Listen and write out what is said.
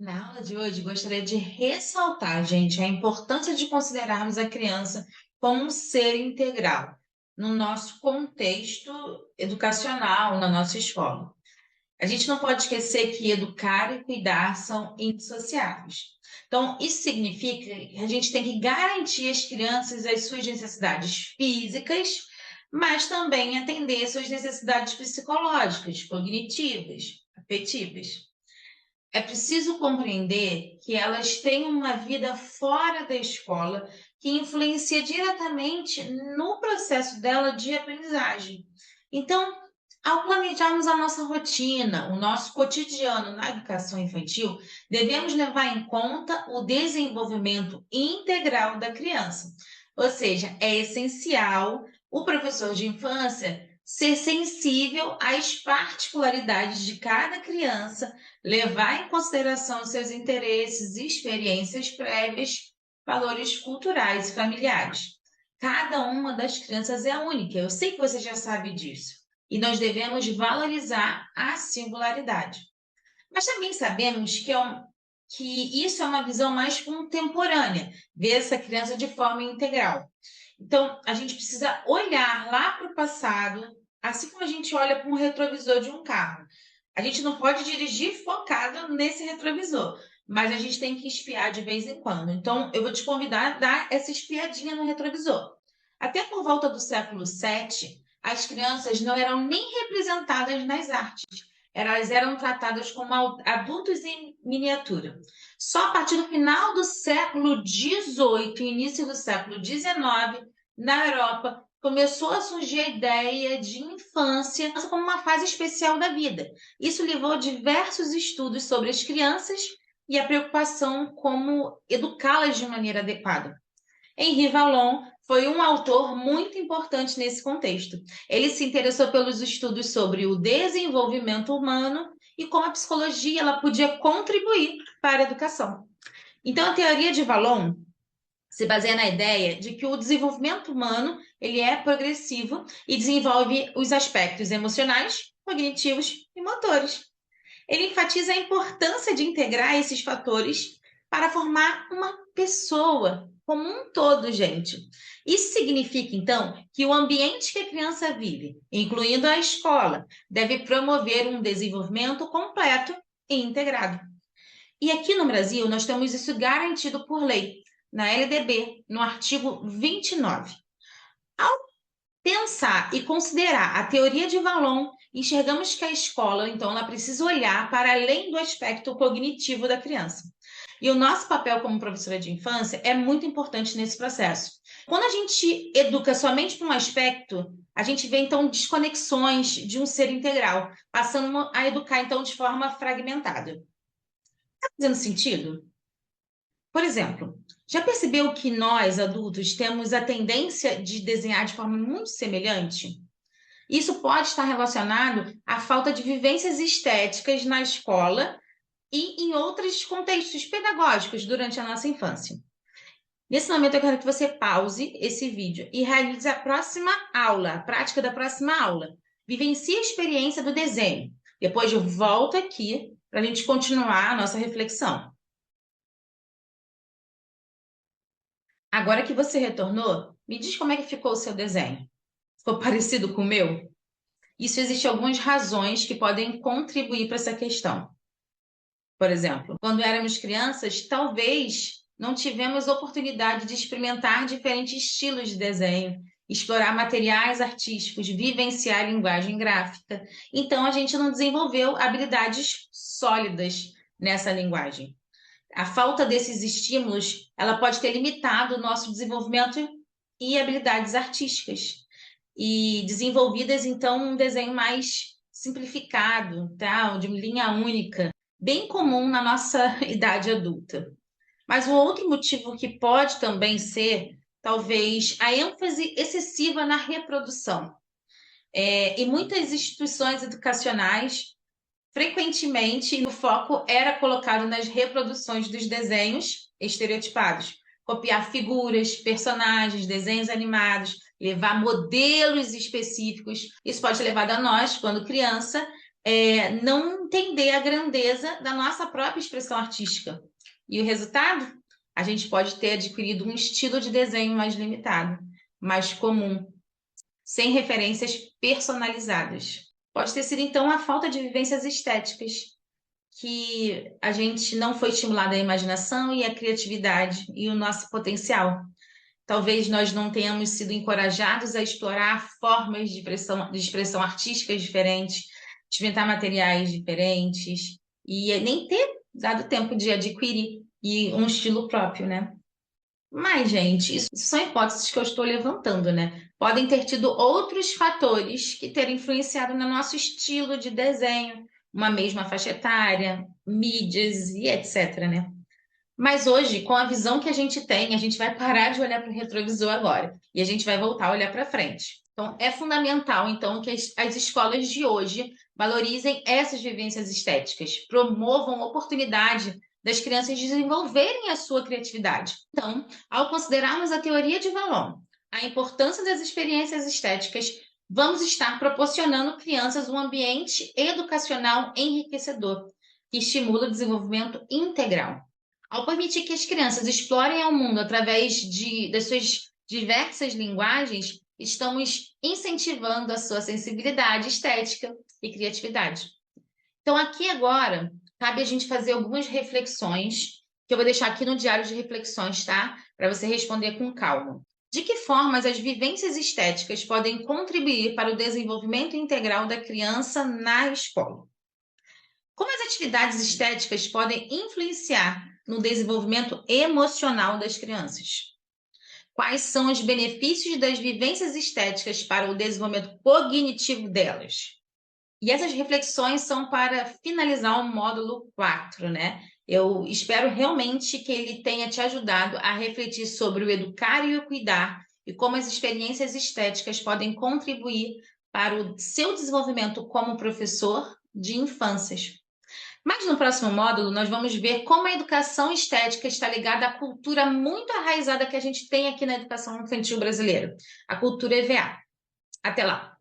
Na aula de hoje, gostaria de ressaltar, gente, a importância de considerarmos a criança como um ser integral no nosso contexto educacional, na nossa escola. A gente não pode esquecer que educar e cuidar são indissociáveis. Então, isso significa que a gente tem que garantir às crianças as suas necessidades físicas, mas também atender suas necessidades psicológicas, cognitivas, afetivas. É preciso compreender que elas têm uma vida fora da escola que influencia diretamente no processo dela de aprendizagem. Então, ao planejarmos a nossa rotina, o nosso cotidiano na educação infantil, devemos levar em conta o desenvolvimento integral da criança. Ou seja, é essencial o professor de infância ser sensível às particularidades de cada criança, levar em consideração seus interesses, experiências prévias, valores culturais e familiares. Cada uma das crianças é única, eu sei que você já sabe disso, e nós devemos valorizar a singularidade. Mas também sabemos que isso é uma visão mais contemporânea, ver essa criança de forma integral. Então, a gente precisa olhar lá para o passado, assim como a gente olha para um retrovisor de um carro. A gente não pode dirigir focado nesse retrovisor, mas a gente tem que espiar de vez em quando. Então, eu vou te convidar a dar essa espiadinha no retrovisor. Até por volta do século VII, as crianças não eram nem representadas nas artes. Elas eram tratadas como adultos em miniatura. Só a partir do final do século XVIII, início do século XIX, na Europa, começou a surgir a ideia de infância como uma fase especial da vida. Isso levou a diversos estudos sobre as crianças e a preocupação como educá-las de maneira adequada. Henri Vallon foi um autor muito importante nesse contexto. Ele se interessou pelos estudos sobre o desenvolvimento humano e como a psicologia ela podia contribuir para a educação. Então, a teoria de Vallon se baseia na ideia de que o desenvolvimento humano ele é progressivo e desenvolve os aspectos emocionais, cognitivos e motores. Ele enfatiza a importância de integrar esses fatores para formar uma pessoa como um todo, gente. Isso significa, então, que o ambiente que a criança vive, incluindo a escola, deve promover um desenvolvimento completo e integrado. E aqui no Brasil, nós temos isso garantido por lei, na LDB, no artigo 29. Ao pensar e considerar a teoria de Vallon, enxergamos que a escola, então, ela precisa olhar para além do aspecto cognitivo da criança. E o nosso papel como professora de infância é muito importante nesse processo. Quando a gente educa somente para um aspecto, a gente vê, então, desconexões de um ser integral, passando a educar, então, de forma fragmentada. Está fazendo sentido? Por exemplo, já percebeu que nós, adultos, temos a tendência de desenhar de forma muito semelhante? Isso pode estar relacionado à falta de vivências estéticas na escola e em outros contextos pedagógicos durante a nossa infância. Nesse momento, eu quero que você pause esse vídeo e realize a próxima aula, a prática da próxima aula. Vivencie a experiência do desenho. Depois eu volto aqui para a gente continuar a nossa reflexão. Agora que você retornou, me diz como é que ficou o seu desenho. Ficou parecido com o meu? Isso existe algumas razões que podem contribuir para essa questão. Por exemplo, quando éramos crianças, talvez não tivemos oportunidade de experimentar diferentes estilos de desenho, explorar materiais artísticos, vivenciar a linguagem gráfica. Então, a gente não desenvolveu habilidades sólidas nessa linguagem. A falta desses estímulos, ela pode ter limitado o nosso desenvolvimento e habilidades artísticas e desenvolvidas, então, um desenho mais simplificado, tá? De linha única, bem comum na nossa idade adulta. Mas um outro motivo que pode também ser, talvez, a ênfase excessiva na reprodução. E muitas instituições educacionais, frequentemente, o foco era colocado nas reproduções dos desenhos estereotipados. Copiar figuras, personagens, desenhos animados, levar modelos específicos. Isso pode ser levado a nós, quando criança, não entender a grandeza da nossa própria expressão artística. E o resultado? A gente pode ter adquirido um estilo de desenho mais limitado, mais comum, sem referências personalizadas. Pode ter sido, então, a falta de vivências estéticas, que a gente não foi estimulada a imaginação e a criatividade e o nosso potencial. Talvez nós não tenhamos sido encorajados a explorar formas de expressão artísticas diferentes, experimentar materiais diferentes e nem ter dado tempo de adquirir e um estilo próprio, né? Mas, gente, isso são hipóteses que eu estou levantando, né? Podem ter tido outros fatores que terem influenciado no nosso estilo de desenho, uma mesma faixa etária, mídias e etc, né? Mas hoje, com a visão que a gente tem, a gente vai parar de olhar para o retrovisor agora e a gente vai voltar a olhar para frente. Então, é fundamental, então, que as escolas de hoje valorizem essas vivências estéticas, promovam a oportunidade das crianças desenvolverem a sua criatividade. Então, ao considerarmos a teoria de Vallon, a importância das experiências estéticas, vamos estar proporcionando crianças um ambiente educacional enriquecedor, que estimula o desenvolvimento integral. Ao permitir que as crianças explorem o mundo através das suas diversas linguagens, estamos incentivando a sua sensibilidade estética e criatividade. Então, aqui agora, cabe a gente fazer algumas reflexões, que eu vou deixar aqui no diário de reflexões, tá? Para você responder com calma. De que formas as vivências estéticas podem contribuir para o desenvolvimento integral da criança na escola? Como as atividades estéticas podem influenciar no desenvolvimento emocional das crianças? Quais são os benefícios das vivências estéticas para o desenvolvimento cognitivo delas? E essas reflexões são para finalizar o módulo 4, né? Eu espero realmente que ele tenha te ajudado a refletir sobre o educar e o cuidar e como as experiências estéticas podem contribuir para o seu desenvolvimento como professor de infâncias. Mas no próximo módulo, nós vamos ver como a educação estética está ligada à cultura muito arraizada que a gente tem aqui na educação infantil brasileira, a cultura EVA. Até lá!